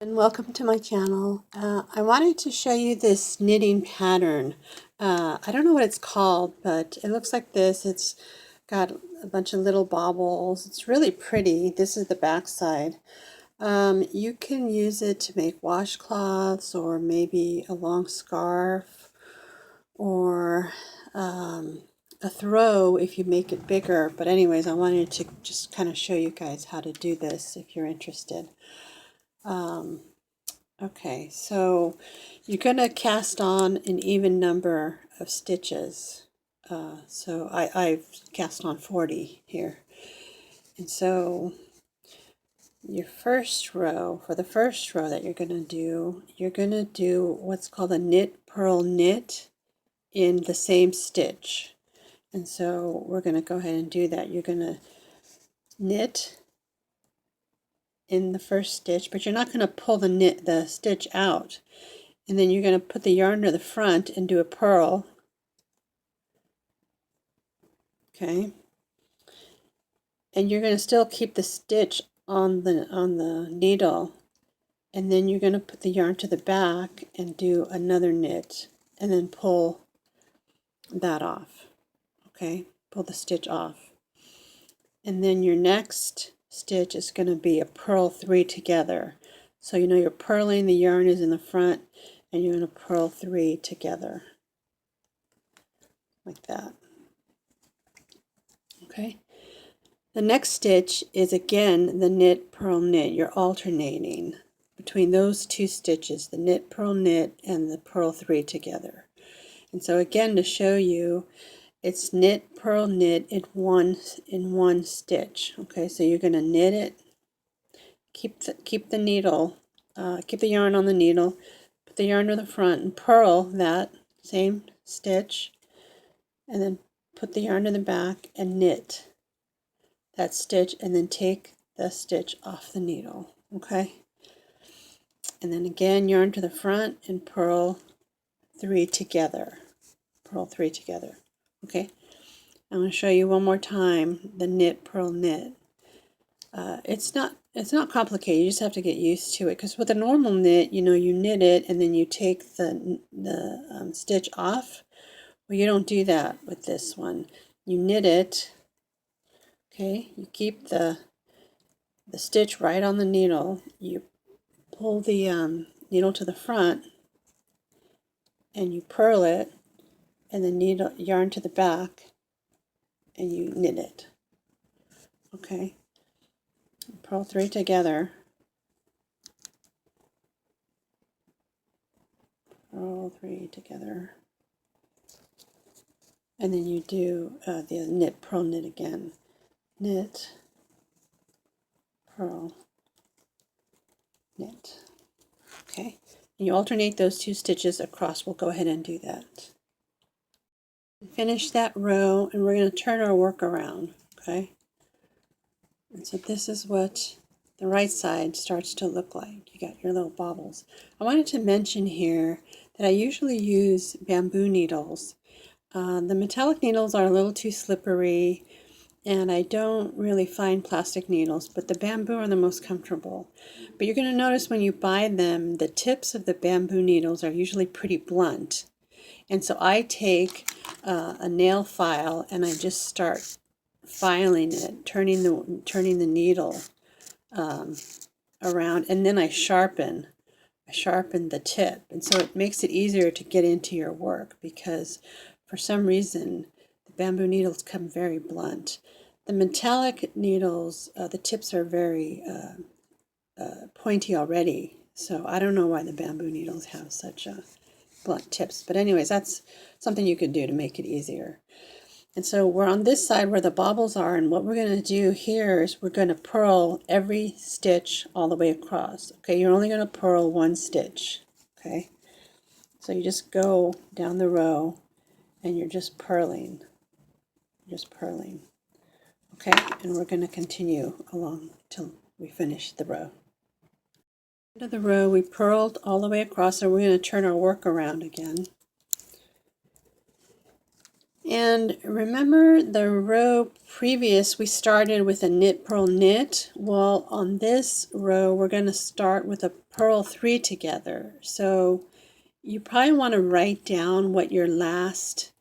And welcome to my channel. I wanted to show you this knitting pattern. I don't know what it's called, but it looks like this. It's got a bunch of little bobbles. It's really pretty. This is the back side. You can use it to make washcloths or maybe a long scarf or a throw if you make it bigger. But anyways, I wanted to just kind of show you guys how to do this if you're interested. Okay, so you're going to cast on an even number of stitches. So I've cast on 40 here. And so your first row, for the first row that you're going to do, you're going to do what's called a knit, purl, knit in the same stitch. And so we're going to go ahead and do that. You're going to knit in the first stitch, but you're not going to pull the stitch out. And then you're going to put the yarn to the front and do a purl. Okay. And you're going to still keep the stitch on the needle. And then you're going to put the yarn to the back and do another knit and then pull that off. Okay. Pull the stitch off. And then your next stitch is going to be a purl 3 together. So you know you're purling, the yarn is in the front, and you're going to purl 3 together. Like that. Okay. The next stitch is again the knit, purl, knit. You're alternating between those two stitches, the knit, purl, knit, and the purl 3 together. And so again, to show you, it's knit, purl, knit in one stitch. Okay, so you're going to knit it, keep the needle, keep the yarn on the needle, put the yarn to the front, and purl that same stitch, and then put the yarn to the back and knit that stitch, and then take the stitch off the needle. Okay, and then again yarn to the front and purl 3 together. Purl 3 together. Okay, I'm going to show you one more time the knit, purl, knit. It's not complicated. You just have to get used to it, because with a normal knit, you know, you knit it and then you take the stitch off. Well, you don't do that with this one. You knit it. Okay, you keep the stitch right on the needle. You pull the needle to the front and you purl it, and the needle yarn to the back, and you knit it. Okay, purl 3 together, purl 3 together, and then you do the knit, purl, knit again. Knit, purl, knit. Okay, and you alternate those two stitches across. We'll go ahead and do that. Finish that row, and we're going to turn our work around. Okay, and so this is what the right side starts to look like. You got your little bobbles. I wanted to mention here that I usually use bamboo needles. The metallic needles are a little too slippery, and I don't really find plastic needles, but the bamboo are the most comfortable. But you're going to notice when you buy them, the tips of the bamboo needles are usually pretty blunt. And so I take a nail file and I just start filing it, turning the needle around, and then I sharpen the tip, and so it makes it easier to get into your work, because for some reason the bamboo needles come very blunt. The metallic needles, the tips are very pointy already, so I don't know why the bamboo needles have such blunt tips. But anyways, that's something you could do to make it easier. And so we're on this side where the bobbles are, and what we're going to do here is we're going to purl every stitch all the way across. Okay, you're only going to purl one stitch. Okay, so you just go down the row and you're just purling. Okay, and we're going to continue along till we finish the row. End of the row, we purled all the way across, and we're going to turn our work around again. And remember the row previous we started with a knit, purl, knit. Well, on this row we're going to start with a purl 3 together. So you probably want to write down what your last,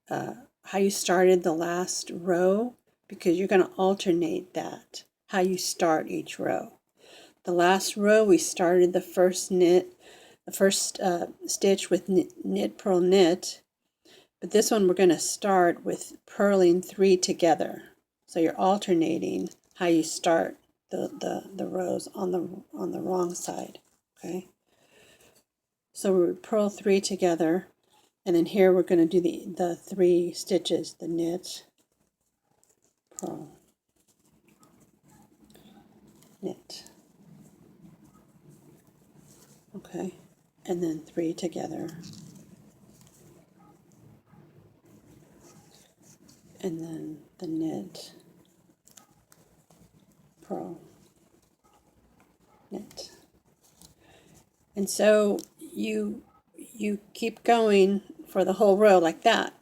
how you started the last row, because you're going to alternate that, how you start each row. The last row we started the first stitch with knit, purl, knit. But this one we're going to start with purling 3 together. So you're alternating how you start the rows on the wrong side. Okay. So we purl 3 together, and then here we're going to do the 3 stitches, the knit, purl, knit. Okay. And then 3 together. And then the knit, purl, knit. And so you keep going for the whole row like that.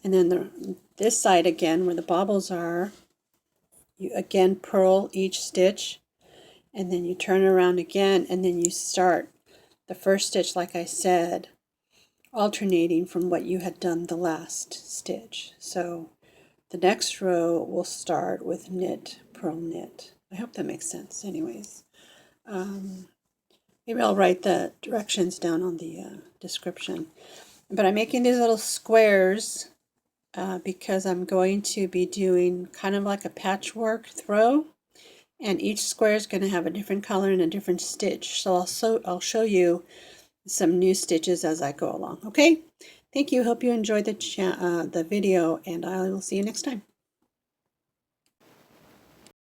And then this side again, where the bobbles are, you again purl each stitch, and then you turn around again, and then you start the first stitch, like I said, alternating from what you had done the last stitch. So the next row will start with knit, purl, knit. I hope that makes sense. Anyways, maybe I'll write the directions down on the description. But I'm making these little squares because I'm going to be doing kind of like a patchwork throw, and each square is going to have a different color and a different stitch. So I'll show you some new stitches as I go along. Okay, thank you. Hope you enjoyed the video, and I will see you next time.